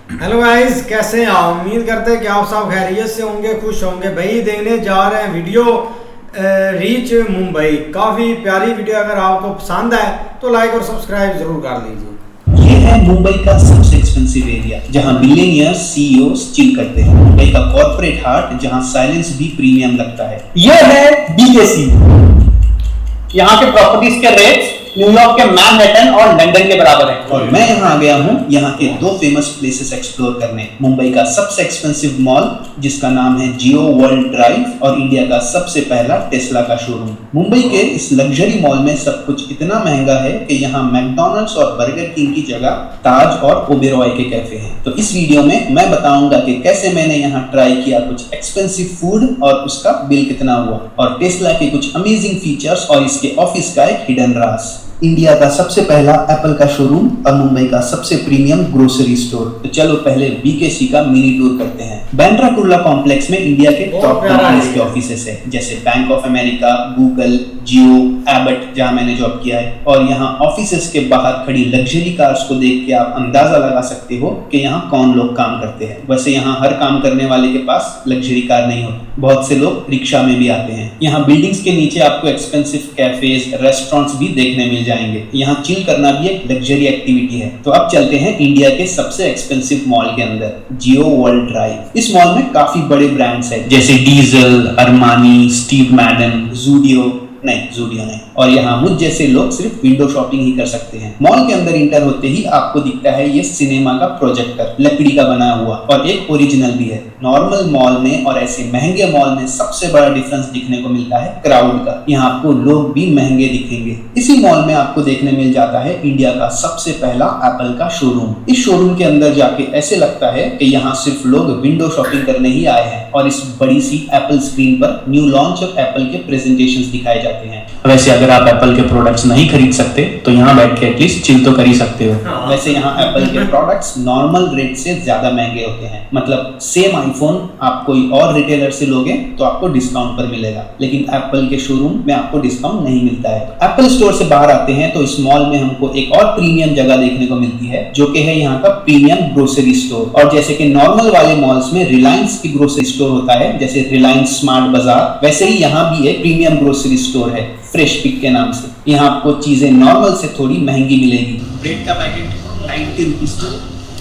Hello guys, कैसे हैं आप? उम्मीद करते हैं कि आप सब खैरियत से होंगे, खुश होंगे। भाई देखने जा रहे हैं वीडियो रीच मुंबई। काफ़ी प्यारी वीडियो। अगर आपको पसंद है तो लाइक और सब्सक्राइब जरूर कर लीजिए। ये है मुंबई का सबसे एक्सपेंसिव एरिया जहां मिलेनियर्स सीईओस चिल करते हैं। मुंबई का कॉर्पोरेट हार्ट जहां साइलेंस भी प्रीमियम लगता है। ये है बीकेसी। यहाँ के प्रॉपर्टीज के रेट्स न्यूयॉर्क के मैनहट्टन और लंदन के बराबर हैं। और मैं यहाँ आ गया हूँ यहाँ के दो फेमस प्लेसेस एक्सप्लोर करने। मुंबई का सबसे एक्सपेंसिव मॉल जिसका नाम है जियो वर्ल्ड ड्राइव और इंडिया का सबसे पहला टेस्ला का शोरूम। मुंबई के इस लग्जरी मॉल में सब कुछ इतना महंगा है कि यहाँ मैकडॉनल्ड्स और बर्गर किंग की जगह ताज और ओबेरॉय के कैफे हैं। तो इस वीडियो में मैं बताऊंगा कि कैसे मैंने यहाँ ट्राई किया कुछ एक्सपेंसिव फूड और उसका बिल कितना हुआ, और टेस्ला के कुछ अमेजिंग फीचर्स और इसके ऑफिस का एक हिडन राज। इंडिया का सबसे पहला एप्पल का शोरूम और मुंबई का सबसे प्रीमियम ग्रोसरी स्टोर। तो चलो पहले बीकेसी का मिनी टूर करते हैं। बैंड्रा कुर्ला कॉम्प्लेक्स में इंडिया के टॉप कंपनीज के ऑफिसेस है, जैसे bank of America, Google, Jio, Abbott जहां मैंने जॉब किया है। और यहाँ ऑफिसेस के बाहर खड़ी लग्जरी कार्स को देख के आप अंदाजा लगा सकते हो कि यहाँ कौन लोग काम करते हैं। वैसे यहाँ हर काम करने वाले के पास लग्जरी कार नहीं होती, बहुत से लोग रिक्शा में भी आते हैं। यहाँ बिल्डिंग्स के नीचे आपको एक्सपेंसिव कैफेज, रेस्टोरेंट्स भी देखने मिल जाएंगे। यहाँ चिल करना भी एक लग्जरी एक्टिविटी है। तो अब चलते हैं इंडिया के सबसे एक्सपेंसिव मॉल के अंदर, जियो वर्ल्ड ड्राइव। इस मॉल में काफी बड़े ब्रांड्स हैं जैसे डीजल, अरमानी, स्टीव मैडन, जूडियो नहीं, और यहाँ मुझ जैसे लोग सिर्फ विंडो शॉपिंग ही कर सकते हैं। मॉल के अंदर इंटर होते ही आपको दिखता है ये सिनेमा का प्रोजेक्टर, लकड़ी का बना हुआ, और एक ओरिजिनल भी है। नॉर्मल मॉल में और ऐसे महंगे मॉल में सबसे बड़ा डिफरेंस दिखने को मिलता है क्राउड का। यहाँ आपको लोग भी महंगे दिखेंगे। इसी मॉल में आपको देखने मिल जाता है इंडिया का सबसे पहला एप्पल का शोरूम। इस शोरूम के अंदर जाके ऐसे लगता है कि यहाँ सिर्फ लोग विंडो शॉपिंग करने ही आए हैं, और इस बड़ी सी एप्पल स्क्रीन पर न्यू लॉन्च ऑफ एप्पल के प्रेजेंटेशंस दिखाए जाते हैं। वैसे अगर आप एप्पल के प्रोडक्ट्स नहीं खरीद सकते तो यहाँ बैठ के एटलीस्ट चिल तो कर ही सकते हो। वैसे यहाँ एप्पल के प्रोडक्ट्स नॉर्मल रेट से ज्यादा महंगे होते हैं। मतलब सेम आईफोन आप कोई और रिटेलर से लोगे तो आपको डिस्काउंट पर मिलेगा, लेकिन एप्पल के शोरूम में आपको डिस्काउंट नहीं मिलता है। एप्पल स्टोर से बाहर आते हैं तो इस मॉल में हमको एक और प्रीमियम जगह देखने को मिलती है, जो कि है यहाँ का प्रीमियम ग्रोसरी स्टोर। और जैसे कि नॉर्मल वाले मॉल्स में रिलायंस की ग्रोसरी स्टोर होता है, जैसे रिलायंस स्मार्ट बाजार, वैसे ही यहाँ भी एक प्रीमियम ग्रोसरी स्टोर है फ्रेश पिक के नाम से। यहाँ आपको चीजें नॉर्मल से थोड़ी महंगी मिलेगी। ब्रेड का पैकेट 90 रुपीज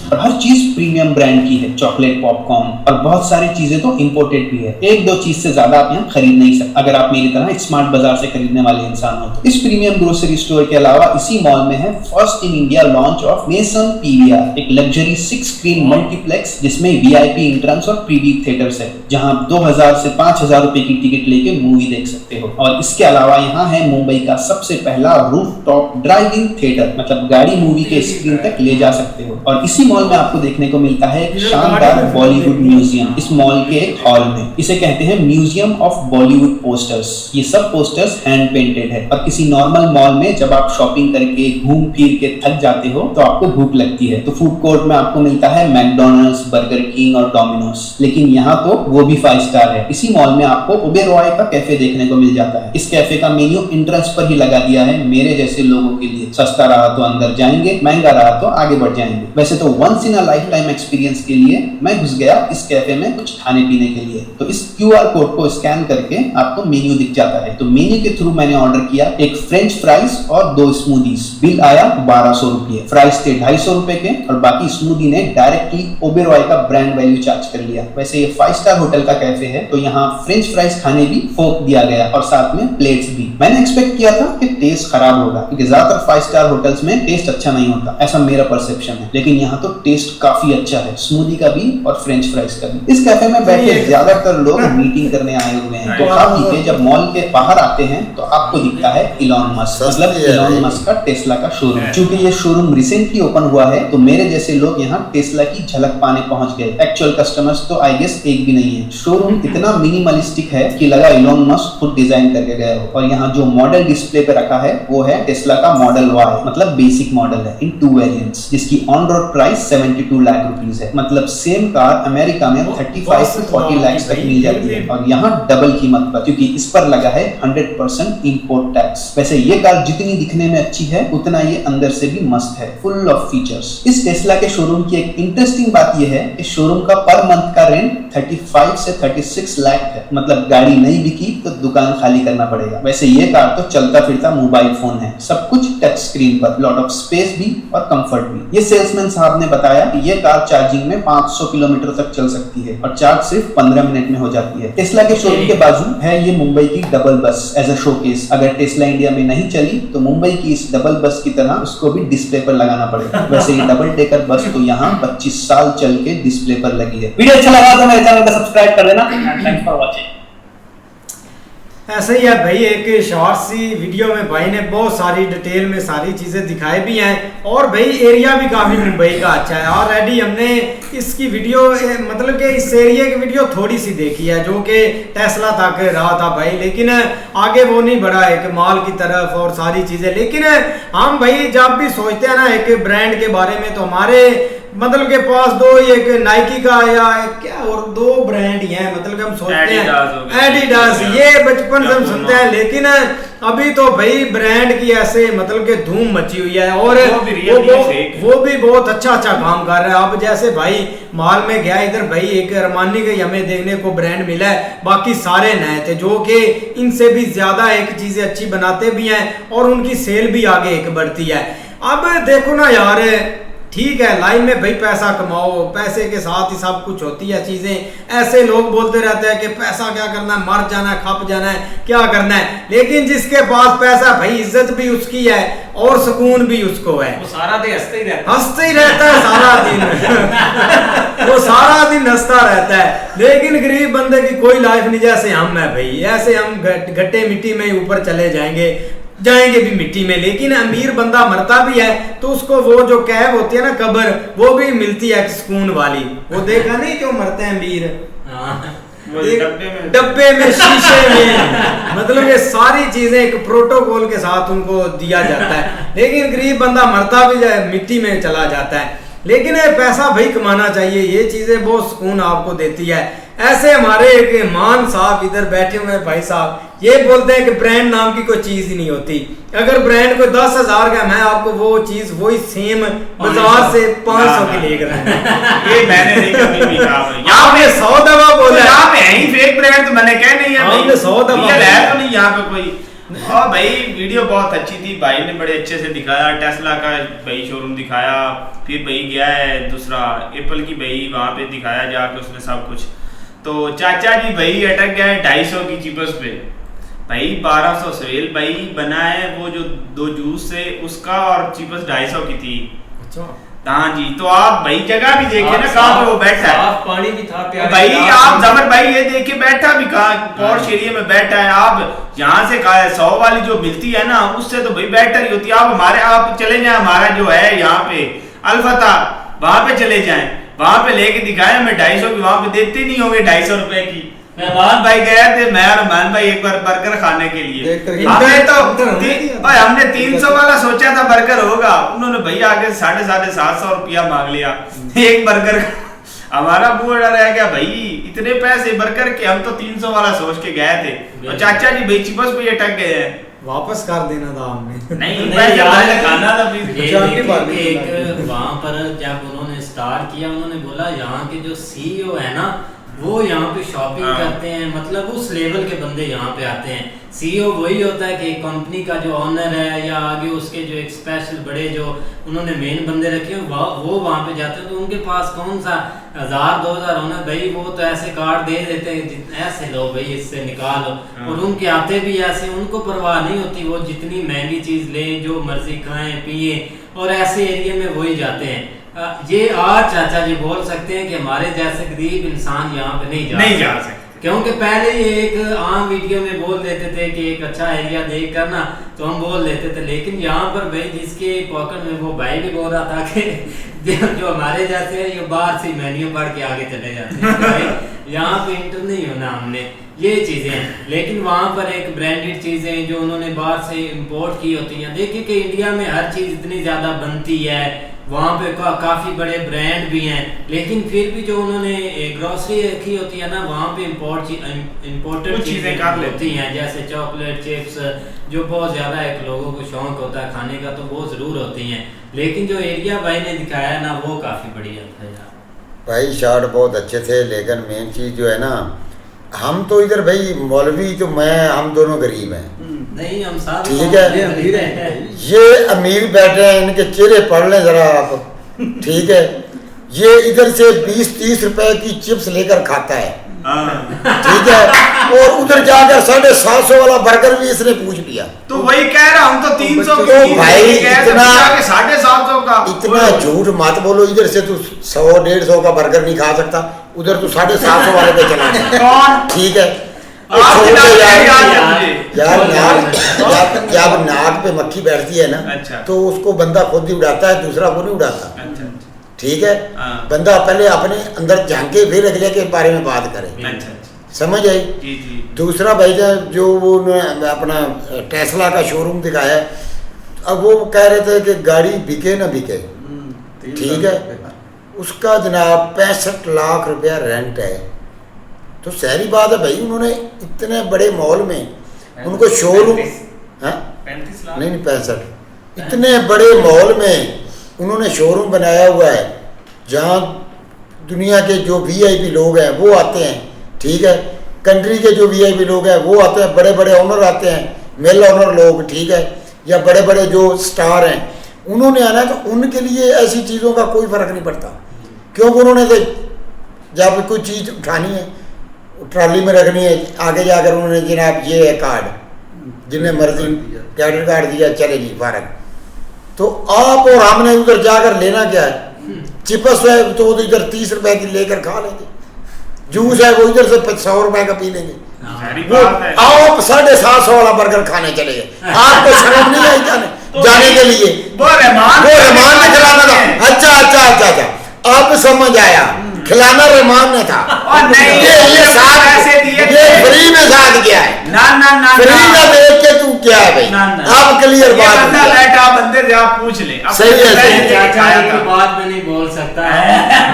और हर चीज प्रीमियम ब्रांड की है। चॉकलेट, पॉपकॉर्न और बहुत सारी चीजें तो इंपोर्टेड भी है। एक दो चीज से ज्यादा आप यहाँ खरीद नहीं सकते अगर आप मेरी तरह स्मार्ट बाजार से खरीदने वाले इंसान हो तो। इस प्रीमियम ग्रोसरी स्टोर के अलावा इसी मॉल में है first in India launch of mason PVR, एक लग्जरी 6 स्क्रीन मल्टीप्लेक्स जिसमें वीआईपी एंट्रेंस और प्रीव्यू थिएटर्स है, जहां 2000 से 5000 रुपए की टिकट लेके मूवी देख सकते हो। और इसके अलावा यहाँ है मुंबई का सबसे पहला रूफटॉप ड्राइव-इन थिएटर, मतलब गाड़ी मूवी के स्क्रीन तक ले जा सकते हो। और इसी मॉल में आपको देखने को मिलता है एक शानदार बॉलीवुड म्यूजियम इस मॉल के एक हॉल में। इसे कहते हैं म्यूजियम ऑफ बॉलीवुड पोस्टर्स। ये सब पोस्टर्स हैंड पेंटेड है। और किसी नॉर्मल मॉल में जब आप शॉपिंग करके घूम फिर के थक जाते हो तो आपको भूख लगती है, तो फूड कोर्ट में आपको मिलता है मैकडॉनल्ड्स, बर्गर किंग और डोमिनोज। लेकिन यहाँ तो वो भी 5 स्टार है। इसी मॉल में आपको ओबेरॉय का कैफे देखने को मिल जाता है। इस कैफे का मेन्यू एंट्रेंस पर ही लगा दिया है मेरे जैसे लोगों के लिए। सस्ता रहा तो अंदर जाएंगे, महंगा रहा तो आगे बढ़ जाएंगे। वैसे तो once in lifetime experience के लिए मैं घुस गया इस कैफे में कुछ खाने पीने के लिए। तो इस क्यूआर कोड को स्कैन करके आपको मेन्यू दिख जाता है। तो मेन्यू के थ्रू मैंने ऑर्डर किया एक फ्रेंच फ्राइज और 2 स्मूदीज। बिल आया 1200 रुपये। फ्राइज थे 250 रुपए के और बाकी स्मूदी ने डायरेक्टली ओबेरॉय का ब्रांड वैल्यू चार्ज कर लिया। वैसे ये 5 स्टार होटल का कैफे है तो यहाँ फ्रेंच फ्राइज खाने भी फोक दिया गया और साथ में प्लेट्स भी। मैंने एक्सपेक्ट किया था कि टेस्ट खराब होगा, क्योंकि ज्यादातर 5 स्टार होटल्स में टेस्ट अच्छा नहीं होता, ऐसा मेरा परसेप्शन है। लेकिन यहाँ तो टेस्ट काफी अच्छा है, स्मूदी का भी और फ्रेंच फ्राइज का भी। इस कैफे में बैठे ज्यादातर लोग मीटिंग करने आए हुए हैं। तो खा पी के जब मॉल के बाहर आते हैं तो आपको दिखता है इलॉन मस्क, मतलब इलॉन मस्क का टेस्ला का शोरूम। क्योंकि ये शोरूम रिसेंटली ओपन हुआ है तो मेरे जैसे लोग यहाँ टेस्ला की झलक पाने पहुंच गए। एक्चुअल कस्टमर्स तो आई गेस एक भी नहीं है। शोरूम इतना मिनिमलिस्टिक है कि लगा इलॉन मस्क खुद डिजाइन करके गए हो। और यहाँ जो मॉडल डिस्प्ले पे रखा है वो है टेस्ला का मॉडल वाई, मतलब बेसिक मॉडल है इन 2 वेरिएंट्स, जिसकी on road price 72 lakh rupees है। मतलब सेम कार अमेरिका में 35 से 40 लाख तक मिल जाती है और यहाँ डबल कीमत पर, क्योंकि इस पर लगा है 100% इंपोर्ट टैक्स। वैसे ये कार जितनी दिखने में अच्छी है उतना ये अंदर से भी मस्त है, फुल ऑफ फीचर्स। इस टेस्ला के शोरूम की एक इंटरेस्टिंग बात यह है कि शोरूम का पर मंथ का रेंट 35 से 36 लाख है। मतलब गाड़ी नहीं बिकी तो दुकान खाली करना पड़ेगा। वैसे ये कार तो चलता फिरता मोबाइल फोन है, सब कुछ टच स्क्रीन पर, लॉट ऑफ स्पेस भी और कंफर्ट भी। ये सेल्समैन साहब ने बताया कि ये कार चार्जिंग में 500 किलोमीटर तक चल सकती है और चार्ज सिर्फ 15 मिनट में हो जाती है। टेस्ला के शोरूम के बाजू है ये मुंबई की डबल बस एज अ शोकेस। अगर टेस्ला इंडिया में नहीं चली तो मुंबई की इस डबल बस की तरह उसको भी डिस्प्ले पर लगाना पड़ेगा। वैसे ये डबल डेकर बस तो यहाँ 25 साल चल के डिस्प्ले पर लगी है। वीडियो अच्छा लगा तो मेरे चैनल को सब्सक्राइब कर देना। Thanks for watching. ऐसे ही है भाई, एक शॉर्ट सी वीडियो में भाई ने बहुत सारी डिटेल में सारी चीज़ें दिखाई भी हैं और भाई एरिया भी काफ़ी मुंबई का अच्छा है। ऑलरेडी हमने इसकी वीडियो मतलब कि इस एरिया की वीडियो थोड़ी सी देखी है जो कि टेस्ला तक रहा था भाई, लेकिन आगे वो नहीं बढ़ा एक मॉल की तरफ और सारी चीज़ें। लेकिन हम भाई जब भी सोचते हैं ना एक ब्रांड के बारे में तो हमारे मतलब के पास दो ही, एक नाइकी का या क्या और दो ब्रांड ही हैं। मतलब हम सोचते हैं एडिडास, ये बचपन से हम सुनते हैं, लेकिन अभी तो भाई ब्रांड की ऐसे मतलब के धूम मची हुई है और वो भी बहुत अच्छा काम कर रहा है। अब जैसे भाई मॉल में गया इधर भाई एक अरमानी का हमें देखने को ब्रांड मिला है, बाकी सारे नए थे जो कि इनसे भी ज्यादा एक चीजें अच्छी बनाते भी हैं और उनकी सेल भी आगे एक बढ़ती है। अब देखो ना यार, ठीक है लाइन में भाई पैसा कमाओ, पैसे के साथ ही सब कुछ होती है चीजें। ऐसे लोग बोलते रहते हैं कि पैसा क्या करना है, मर जाना है, खप जाना है, क्या करना है। लेकिन जिसके पास पैसा भाई इज्जत भी उसकी है और सुकून भी उसको है। वो सारा दिन हंसते ही रहता है सारा दिन वो सारा दिन हंसता रहता है। लेकिन गरीब बंदे की कोई लाइफ नहीं जैसे हम है भाई, ऐसे हम घट्टे मिट्टी में ऊपर चले जाएंगे भी मिट्टी में। लेकिन अमीर बंदा मरता भी है तो उसको वो जो कैब होती है ना कब्र, वो भी मिलती है सुकून वाली। वो देखा नहीं क्यों मरते हैं अमीर, डब्बे में शीशे में मतलब ये सारी चीजें एक प्रोटोकॉल के साथ उनको दिया जाता है। लेकिन गरीब बंदा मरता भी जाए मिट्टी में चला जाता है। लेकिन ये पैसा भाई कमाना चाहिए, ये चीजें बहुत सुकून आपको देती है। ऐसे हमारे एक मान साहब इधर बैठे हुए भाई साहब ये बोलते हैं कि ब्रांड नाम की कोई चीज ही नहीं होती। अगर ब्रांड को 10,000 का, मैं आपको वो चीज वही सेम बाजार से 500 की लेकर ये मैंने नहीं कभी भी कहा। यहाँ पे 100 दफा बोला, यहाँ पे है ही फेक ब्रांड, तो मैंने कह नहीं है भाई 100 दफा है तो नहीं यहाँ पे कोई। और भाई वीडियो बहुत अच्छी थी, भाई ने बड़े अच्छे से दिखाया, टेस्ला का भाई शोरूम दिखाया, फिर भाई गया है दूसरा एप्पल की भाई वहाँ पे दिखाया जाके उसने सब कुछ। तो चाचा जी भाई अटक गए 250 की चीपस पे भाई, 1200 सेल भाई बना है वो जो 2 जूस से उसका और चीपस 250 की थी। अच्छा हाँ जी, तो आप भाई जगह भी देखे ना कहाँ पे वो बैठा है, पानी भी था भाई आप जबर भाई ये देखे बैठा भी कहाँ पॉश एरिया में बैठा है। आप यहाँ से कहा 100 वाली जो मिलती है ना उससे तो भाई बेटर ही होती है। आप चले जाए हमारा जो है यहाँ पे अल्फता, वहां पे चले जाएं, वहां पे लेके दिखाया, मैं 250 की वहां पे देते नहीं होंगे 250 रुपए की। मेहमान भाई गए थे, मैं और मेहमान भाई एक बार बर्गर खाने के लिए, हमने 300 वाला सोचा था बर्गर होगा, उन्होंने भैया आगे 750 रुपया मांग लिया एक बर्गर का। हमारा मुंह रह गया भाई इतने पैसे बर्गर के, हम तो 300 वाला सोच के गए थे। और चाचा जी बेची बस पे अटक गए हैं, वापस कर देना था हमने। नहीं खाना था वहाँ पर जब उन्होंने स्टार्ट किया, उन्होंने बोला यहाँ के जो सीईओ है ना वो यहाँ पे शॉपिंग करते हैं, मतलब उस लेवल के बंदे यहाँ पे आते हैं। सीईओ वही होता है कि कंपनी का जो ऑनर है या आगे उसके जो एक स्पेशल बड़े जो उन्होंने मेन बंदे रखे हैं वो वहाँ पे जाते हैं। तो उनके पास कौन सा 1000-2000 होना भाई, वो तो ऐसे कार्ड दे देते हैं, ऐसे लो भाई इससे निकालो। और उनके आते भी ऐसे, उनको परवाह नहीं होती, वो जितनी महंगी चीज लें जो मर्जी खाएं पिए, और ऐसे एरिया में वही जाते हैं। ये आज चाचा जी बोल सकते हैं कि हमारे जैसे गरीब इंसान यहाँ पे नहीं जा सकते, क्योंकि पहले ये एक आम वीडियो में बोल देते थे कि एक अच्छा एरिया देख कर ना तो हम बोल देते थे। लेकिन यहाँ पर भाई जिसके पॉकेट में, वो भाई भी बोल रहा था कि जो हमारे जैसे हैं ये बाहर से मेन्यू पढ़ के आगे चले जाते हैं भाई यहाँ पे इंटर नहीं होना हमने, ये चीजें। लेकिन वहाँ पर एक ब्रांडेड चीजें जो उन्होंने बाहर से इंपोर्ट की होती हैं। देखिए कि इंडिया में हर चीज इतनी ज्यादा बनती है वहाँ पे काफ़ी बड़े ब्रांड भी हैं, लेकिन फिर भी जो उन्होंने ग्रोसरी रखी होती है ना, वहाँ पे इम्पोर्टेड चीज़ें होती हैं, जैसे चॉकलेट, चिप्स, जो बहुत ज़्यादा एक लोगों को शौक होता है खाने का, तो वो ज़रूर होती हैं। लेकिन जो एरिया भाई ने दिखाया ना, वो काफ़ी बढ़िया था यार। भाई शॉट बहुत अच्छे थे, लेकिन मेन चीज़ जो है ना, हम तो इधर भाई मौलवी तो मैं, हम दोनों गरीब हैं। नहीं, हम साथ ठीक है, ये अमीर बैठे हैं, इनके चेहरे पढ़ लें जरा आप, ठीक है। ये इधर से 20-30 रुपए की चिप्स लेकर खाता है, ठीक है, और उधर जाकर 750 वाला बर्गर भी इसने पूछ लिया। तो वही कह रहा हूँ, तो 300 तो भाई इतना 750 का इतना झूठ मत बोलो। इधर से तू 100-150 का बर्गर नहीं खा सकता, उधर तू 750 वाले पे चला कौन? ठीक है। यार जब नाक पे मक्खी बैठती है ना, अच्छा। तो उसको बंदा खुद ही उड़ाता है, दूसरा को नहीं उड़ाता। अच्छा, ठीक है, हाँ। बंदा पहले अपने अंदर झांके फिर अगले के बारे में बात करे। अच्छा, समझ आई? जी जी। दूसरा भाई जो वो अपना टेस्ला का शोरूम दिखाया, अब वो कह रहे थे कि गाड़ी बिके ना बिके, ठीक है, उसका जनाब 65 लाख रुपया रेंट है। तो सहरी बात है भाई, उन्होंने इतने बड़े मॉल में उनको शोरूम, 35 लाख नहीं 65, इतने बड़े मॉल में उन्होंने शोरूम बनाया हुआ है, जहाँ दुनिया के जो वीआईपी लोग हैं वो आते हैं, ठीक है, कंट्री के जो वीआईपी लोग हैं वो आते हैं, बड़े बड़े ऑनर आते हैं, मेल ऑनर लोग, ठीक है, या बड़े बड़े जो स्टार हैं, उन्होंने आना है। तो उनके लिए ऐसी चीज़ों का कोई फ़र्क नहीं पड़ता, क्योंकि उन्होंने तो जब कोई चीज़ उठानी है, ट्रॉली में रखनी है, आगे जाकर उन्होंने जनाब ये है कार्ड, जिन्हें मर्जी क्रेडिट कार्ड दिया, चलेगी फ़र्क। तो आप और हमने उधर जाकर लेना क्या है? चिप्स है तो इधर 30 रुपए की लेकर खा लेंगे, जूस है वो इधर से 100 रुपए का पी लेंगे, वो आओ 750 वाला बर्गर खाने चले गए। आपको शर्म नहीं आई जाने के लिए? वो रहमान ने खिलाना था। अच्छा, अब समझ आया, खिलाना रहमान ने था। और नहीं, ये साथ पैसे दिए, ये फ्री में साथ गया है ना फ्री का देख के तू क्या है भाई? आप क्लियर बात बंदा बैठा, बंदे जा पूछ ले। सही है, सही है। चाचा जी की बात में नहीं बोल सकता है।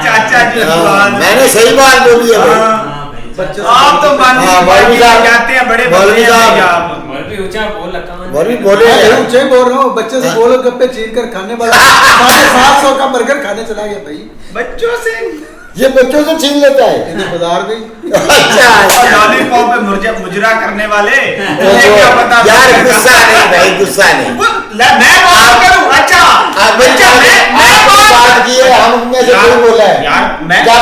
चाचा जी की बात मैंने सही बात बोली है भाई। आप तो मौलवी साहब जाते हैं, बड़े मौलवी साहब आप ऊंचा बोल रखा हूं। मौलवी बोले ऊंचे बोल रहा हूँ, बच्चे से बोलो गप्पे छीन कर खाने वाला 750 का बर्गर खाने चला गया भाई। बच्चों से ये बच्चों से छीन लेता है। इन्हें बाजार गई। अच्छा, लॉलीपॉप पे मुजरा करने वाले, क्या पता यार गुस्सा नहीं भाई, गुस्सा नहीं। मैं बात करूं? अच्छा मैं बात की है, हम में से कोई बोला है यार, मैं जब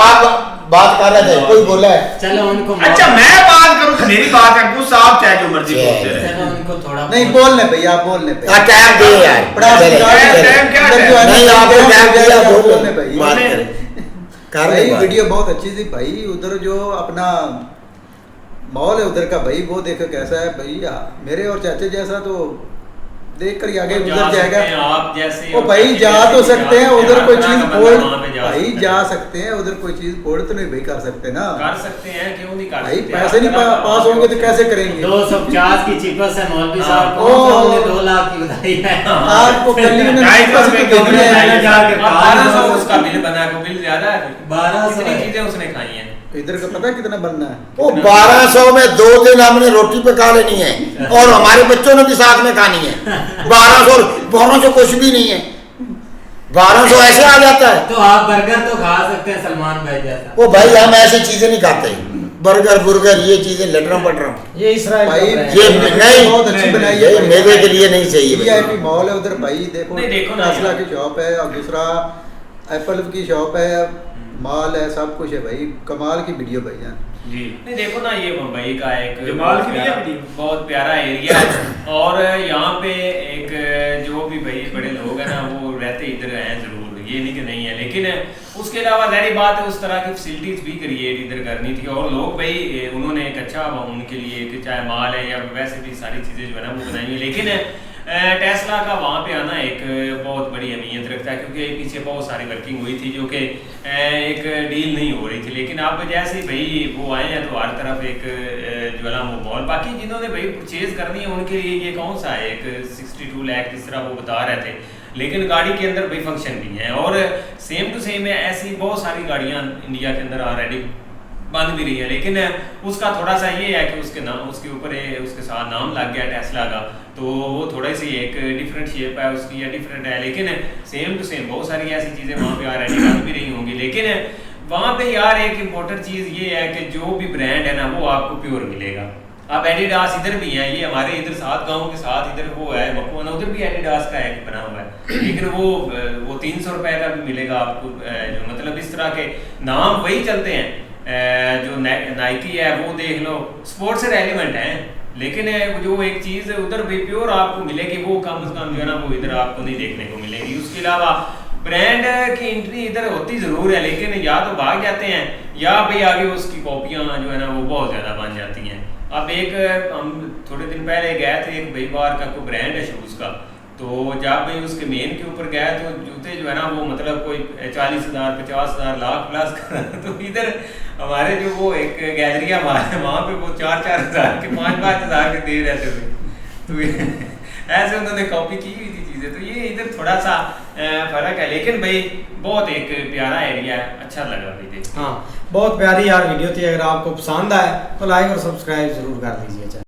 आप बात कर रहे थे कोई बोला है? चलो उनको अच्छा मैं बात करूं तो मेरी बात है, गुस्सा आप चाहे जो मर्जी बोलते रहे। चलो उनको थोड़ा नहीं बोलने भैया, आप बोलने पे टाइम दे यार, टाइम क्या है? नहीं आपको टाइम दिया, बोलने भाई। बात करें भाई वीडियो बहुत अच्छी थी भाई। उधर जो अपना मॉल है उधर का भाई, वो देखो कैसा है भाई, मेरे और चाचे जैसा तो देख कर आगे उधर जाएगा। आप जैसे ओ भाई जा तो सकते हैं उधर, कोई चीज फोल्ड भाई जा सकते सकते हैं उधर, कोई चीज फोल्ड तो नहीं भाई कर सकते ना, कर सकते हैं, क्यों नहीं कर भाई सकते? पैसे नहीं पास होंगे तो कैसे करेंगे? 250 की चिपस है मौलवी साहब को, ओ, हमने 2 लाख की बधाई है। आपको कल ही ढाई सौ रुपए की देनी है। जाके 1200 उसका बिल बना के, बिल ज्यादा है, 1200 कितनी चीजें उसने खाई हैं। इधर का पता कितना बनना है? वो 1200 में 2 दिन हमने रोटी पका लेनी है और हमारे बच्चों ने भी साथ में खानी है। 1200 कुछ भी नहीं है, 1200 ऐसे आ जाता है। तो आप बर्गर तो खा सकते हैं सलमान भाई जैसा। वो भाई हम ऐसी चीजें नहीं खाते, बर्गर बुर्गर ये चीजें लटरम पटरम, ये इसराइल भाई ये नहीं, बहुत अच्छी बनाई ये है मेरे के लिए नहीं चाहिए भाई। वीआईपी मॉल है उधर भाई, देखो नहीं, देखो ना टेस्ला यार। की शॉप है और दूसरा एप्पल की शॉप है, माल है, सब कुछ है भाई। कमाल की वीडियो भाई यार। जी नहीं देखो ना, ये मुंबई का एक जमाल की प्यारा- वीडियो। बहुत प्यारा एरिया है और यहाँ पे एक जो भी भाई बड़े लोग हैं ना, वो रहते इधर हैं जरूर, ये नहीं कि नहीं है, लेकिन उसके अलावा ज़ाहिर बात है उस तरह की फैसिलिटीज भी क्रिएट इधर करनी थी और लोग भाई उन्होंने एक अच्छा उनके लिए कि चाहे माल है या वैसे भी सारी चीज़ें जो है ना वो बनाई हुई, लेकिन टेस्ला का वहाँ पे आना एक बहुत बड़ी अहमियत रखता है, क्योंकि पीछे बहुत सारी वर्किंग हुई थी जो कि एक डील नहीं हो रही थी, लेकिन अब जैसे ही भाई वो आए हैं तो हर तरफ एक जो है वो मॉल, बाकी जिन्होंने भाई परचेज करनी है उनके लिए ये कौन सा है, एक 62 लाख जिस तरह वो बता रहे थे, लेकिन गाड़ी के अंदर भी फंक्शन भी है। और सेम टू सेम है, ऐसी बहुत सारी गाड़ियाँ इंडिया के अंदर ऑलरेडी बन भी रही है, लेकिन उसका थोड़ा सा ये है कि उसके ऊपर उसके साथ नाम लग गया टेस्ला का, तो वो थोड़ी सी एक डिफरेंट शेप है उसकी या डिफरेंट है, लेकिन सेम टू सेम बहुत सारी ऐसी चीज़ें वहाँ पे ऑलरेडी बन भी रही होंगी। लेकिन वहाँ पे यार एक इम्पोर्टेंट चीज़ ये है कि जो भी ब्रांड है ना वो आपको प्योर मिलेगा। अब एडिडास इधर भी हैं, ये हमारे इधर 7 गाँव के साथ इधर वो है मकवाना, उधर भी एडिडास का एक बना हुआ है, लेकिन वो 300 रुपये का भी मिलेगा आपको। जो मतलब इस तरह के नाम वही चलते हैं। जो नाइकी है वो देख लो, स्पोर्ट्स से रेलिवेंट है, लेकिन जो एक चीज़ उधर भी प्योर आपको मिलेगी वो कम से कम जो है ना वो इधर आपको नहीं देखने को मिलेगी। उसके अलावा ब्रांड की एंट्री इधर होती ज़रूर है, लेकिन या तो भाग जाते हैं या भाई आगे उसकी कॉपियाँ जो है ना वो बहुत ज़्यादा बन जाती हैं। अब हम थोड़े दिन पहले गए थे, एक भाई बार का कोई ब्रांड है शूज़ का, तो जब भाई उसके मेन के ऊपर गया तो जूते जो है ना वो मतलब कोई 40,000 50,000 लाख प्लस तो इधर हमारे जो वो एक गैलरी है वहाँ पे वो 4-4 हज़ार के 5-5 हज़ार के दे रहते थे। तो ऐसे उन्होंने कॉपी की हुई थी चीज़ें, तो ये इधर थोड़ा सा फ़र्क है, लेकिन भाई बहुत एक प्यारा एरिया है, अच्छा लगा भाई देख। हाँ, बहुत प्यारी यार वीडियो थी। अगर आपको पसंद आए तो लाइक और सब्सक्राइब जरूर कर दीजिए।